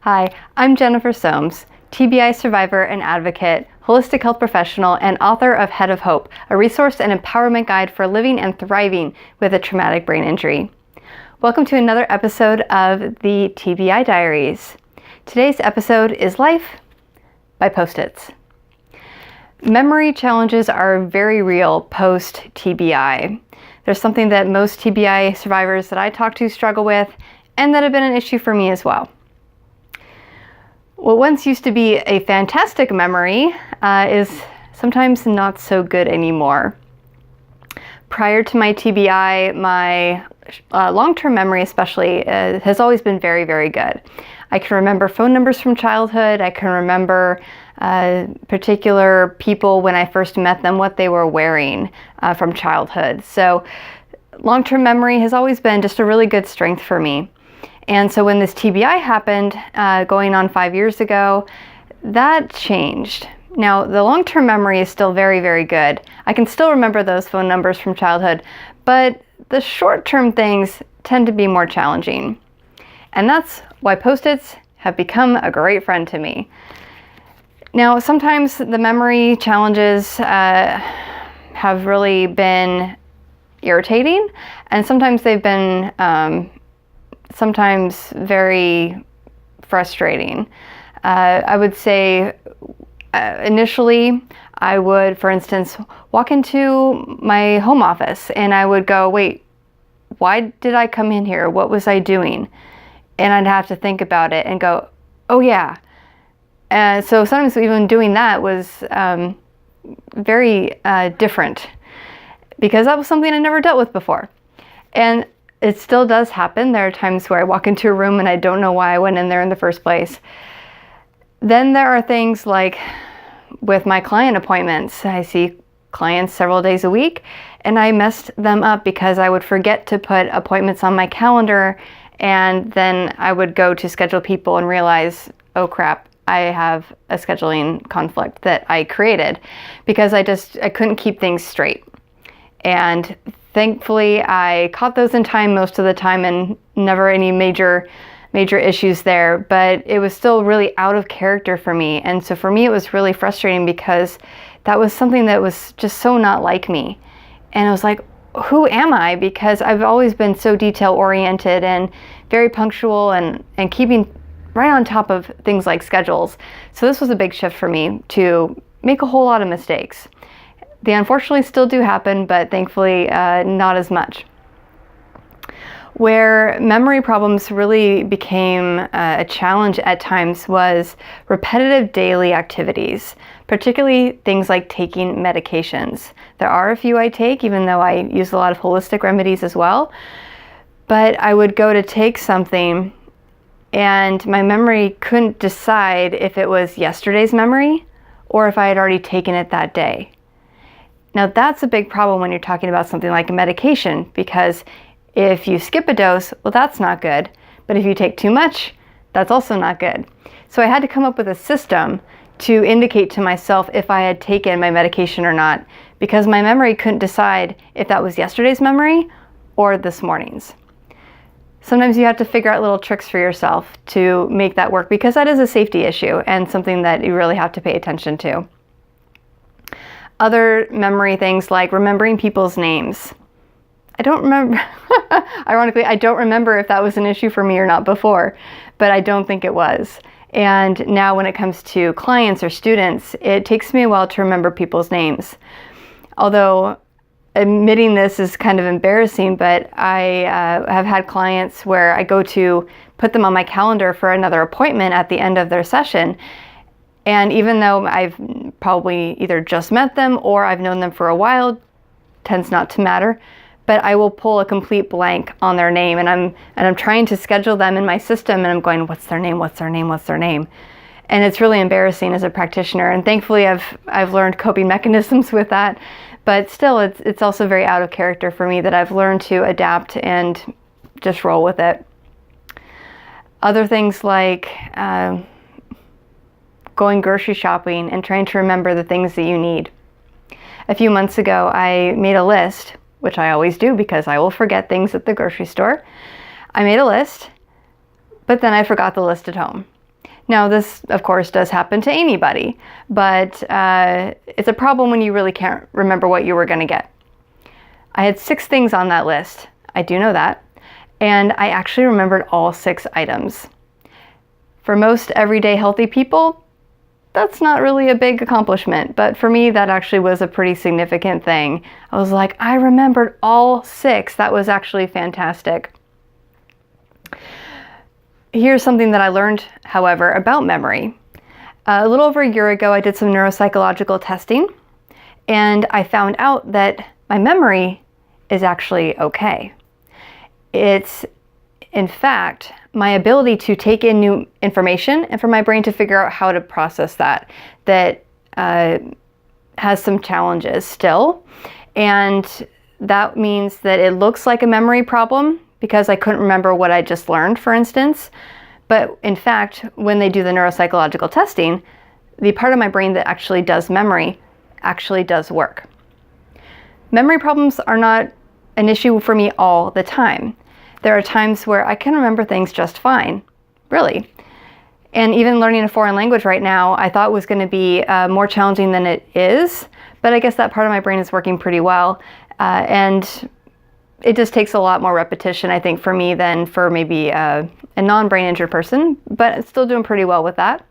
Hi, I'm Jennifer Soames, TBI survivor and advocate, holistic health professional, and author of Head of Hope, a resource and empowerment guide for living and thriving with a traumatic brain injury. Welcome to another episode of the TBI Diaries. Today's episode is Life by Post-its. Memory challenges are very real post-TBI. There's something that most TBI survivors that I talk to struggle with, and that have been an issue for me as well. What once used to be a fantastic memory is sometimes not so good anymore. Prior to my TBI, my long-term memory especially has always been very, very good. I can remember phone numbers from childhood. I can remember particular people when I first met them, what they were wearing from childhood. So long-term memory has always been just a really good strength for me. And so when this TBI happened, going on 5 years ago, that changed. Now, the long-term memory is still very, very good. I can still remember those phone numbers from childhood, but the short-term things tend to be more challenging. And that's why Post-its have become a great friend to me. Now, sometimes the memory challenges have really been irritating, and sometimes they've been sometimes very frustrating. I would say initially I would, for instance, walk into my home office and I would go, wait, why did I come in here? What was I doing? And I'd have to think about it and go, oh yeah. So sometimes even doing that was very different, because that was something I never dealt with before. And it still does happen. There are times where I walk into a room and I don't know why I went in there in the first place. Then there are things like with my client appointments. I see clients several days a week, and I messed them up because I would forget to put appointments on my calendar, and then I would go to schedule people and realize, oh crap, I have a scheduling conflict that I created because I couldn't keep things straight. And thankfully, I caught those in time most of the time and never any major issues there, but it was still really out of character for me. And so for me, it was really frustrating because that was something that was just so not like me. And I was like, who am I? Because I've always been so detail oriented and very punctual and keeping right on top of things like schedules. So this was a big shift for me to make a whole lot of mistakes. They unfortunately still do happen, but thankfully not as much. Where memory problems really became a challenge at times was repetitive daily activities, particularly things like taking medications. There are a few I take, even though I use a lot of holistic remedies as well. But I would go to take something and my memory couldn't decide if it was yesterday's memory or if I had already taken it that day. Now that's a big problem when you're talking about something like a medication, because if you skip a dose, well, that's not good. But if you take too much, that's also not good. So I had to come up with a system to indicate to myself if I had taken my medication or not, because my memory couldn't decide if that was yesterday's memory or this morning's. Sometimes you have to figure out little tricks for yourself to make that work, because that is a safety issue and something that you really have to pay attention to. Other memory things like remembering people's names. I don't remember, ironically, I don't remember if that was an issue for me or not before, but I don't think it was. And now when it comes to clients or students, it takes me a while to remember people's names. Although admitting this is kind of embarrassing, but I have had clients where I go to put them on my calendar for another appointment at the end of their session. And even though I've probably either just met them or I've known them for a while, tends not to matter, but I will pull a complete blank on their name, and I'm trying to schedule them in my system, and I'm going, what's their name? What's their name? What's their name? And it's really embarrassing as a practitioner. And thankfully, I've learned coping mechanisms with that, but still, it's also very out of character for me that I've learned to adapt and just roll with it. Other things like going grocery shopping and trying to remember the things that you need. A few months ago, I made a list, which I always do because I will forget things at the grocery store. I made a list, but then I forgot the list at home. Now, this, of course, does happen to anybody, but it's a problem when you really can't remember what you were going to get. I had 6 things on that list. I do know that. And I actually remembered all 6 items. For most everyday healthy people, that's not really a big accomplishment, but for me, that actually was a pretty significant thing. I was like, I remembered all 6. That was actually fantastic. Here's something that I learned, however, about memory. A little over a year ago, I did some neuropsychological testing, and I found out that my memory is actually okay. It's, in fact, my ability to take in new information and for my brain to figure out how to process that has some challenges still. And that means that it looks like a memory problem because I couldn't remember what I just learned, for instance. But in fact, when they do the neuropsychological testing, the part of my brain that actually does memory actually does work. Memory problems are not an issue for me all the time. There are times where I can remember things just fine, really. And even learning a foreign language right now, I thought was going to be more challenging than it is, but I guess that part of my brain is working pretty well. And it just takes a lot more repetition, I think, for me than for maybe a non-brain injured person, but it's still doing pretty well with that.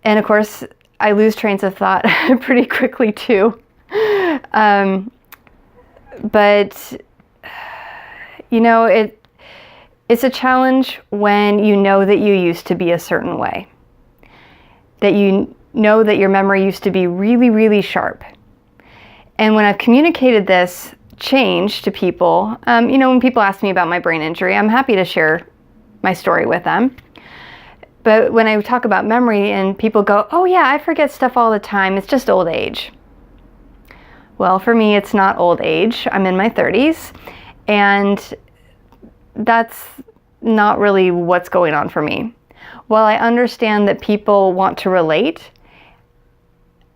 And of course, I lose trains of thought pretty quickly too. But you know, it's a challenge when you know that you used to be a certain way, that you know that your memory used to be really, really sharp. And when I've communicated this change to people, you know, when people ask me about my brain injury, I'm happy to share my story with them. But when I talk about memory and people go, oh yeah, I forget stuff all the time, it's just old age. Well, for me, it's not old age. I'm in my 30s. And that's not really what's going on for me. While I understand that people want to relate,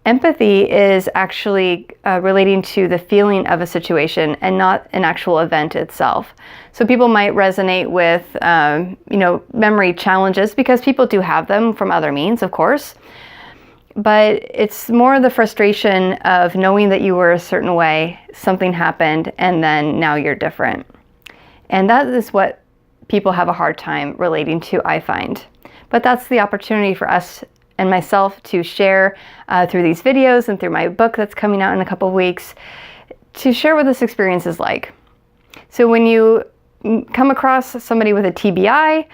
empathy is actually relating to the feeling of a situation and not an actual event itself. So people might resonate with, you know, memory challenges because people do have them from other means, of course. But it's more the frustration of knowing that you were a certain way, something happened, and then now you're different. And that is what people have a hard time relating to, I find. But that's the opportunity for us and myself to share through these videos and through my book that's coming out in a couple of weeks, to share what this experience is like. So when you come across somebody with a TBI,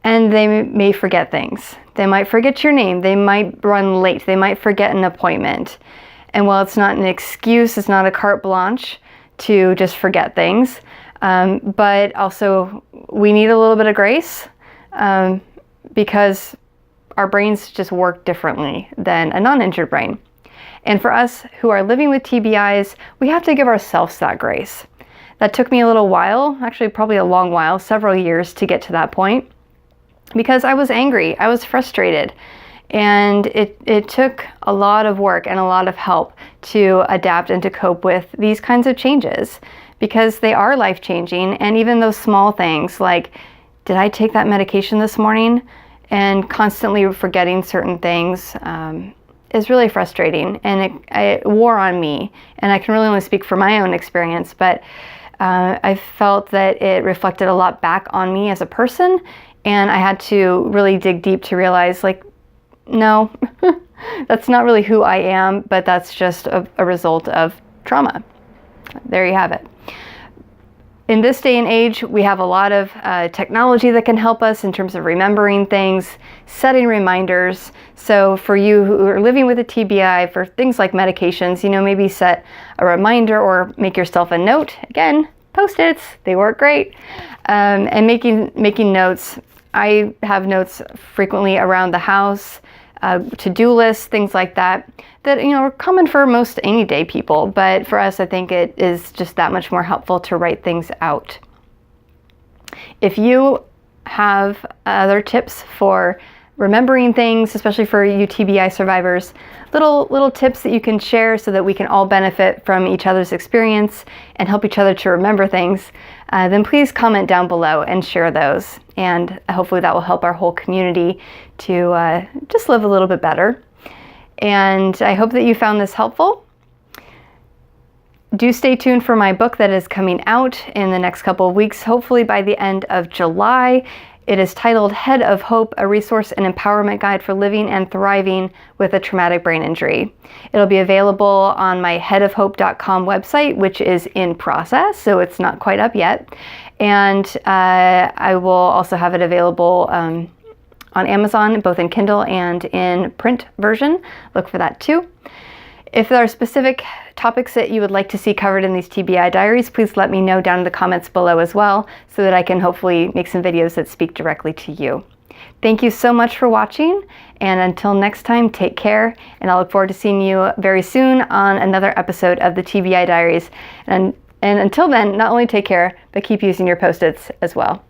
and they may forget things. They might forget your name. They might run late. They might forget an appointment. And while it's not an excuse, it's not a carte blanche to just forget things. But also, we need a little bit of grace because our brains just work differently than a non-injured brain. And for us who are living with TBIs, we have to give ourselves that grace. That took me a little while, actually probably a long while, several years to get to that point. Because I was angry, I was frustrated, and it took a lot of work and a lot of help to adapt and to cope with these kinds of changes, because they are life-changing. And even those small things like, did I take that medication this morning? And constantly forgetting certain things is really frustrating, and it wore on me. And I can really only speak for my own experience, but I felt that it reflected a lot back on me as a person. And I had to really dig deep to realize, like, no, that's not really who I am, but that's just a result of trauma. There you have it. In this day and age, we have a lot of technology that can help us in terms of remembering things, setting reminders. So for you who are living with a TBI, for things like medications, you know, maybe set a reminder or make yourself a note. Again, Post-its, they work great. And making notes. I have notes frequently around the house, to-do lists, things like that, that, you know, are common for most any day people. But for us, I think it is just that much more helpful to write things out. If you have other tips for remembering things, especially for you TBI survivors, little tips that you can share so that we can all benefit from each other's experience and help each other to remember things, then please comment down below and share those. And hopefully that will help our whole community to just live a little bit better. And I hope that you found this helpful. Do stay tuned for my book that is coming out in the next couple of weeks, hopefully by the end of July. It is titled Head of Hope, a resource and empowerment guide for living and thriving with a traumatic brain injury. It'll be available on my headofhope.com website, which is in process, so it's not quite up yet. And I will also have it available on Amazon, both in Kindle and in print version. Look for that too. If there are specific topics that you would like to see covered in these TBI diaries, please let me know down in the comments below as well, so that I can hopefully make some videos that speak directly to you. Thank you so much for watching, and until next time, take care, and I look forward to seeing you very soon on another episode of the TBI diaries. And until then, not only take care, but keep using your Post-its as well.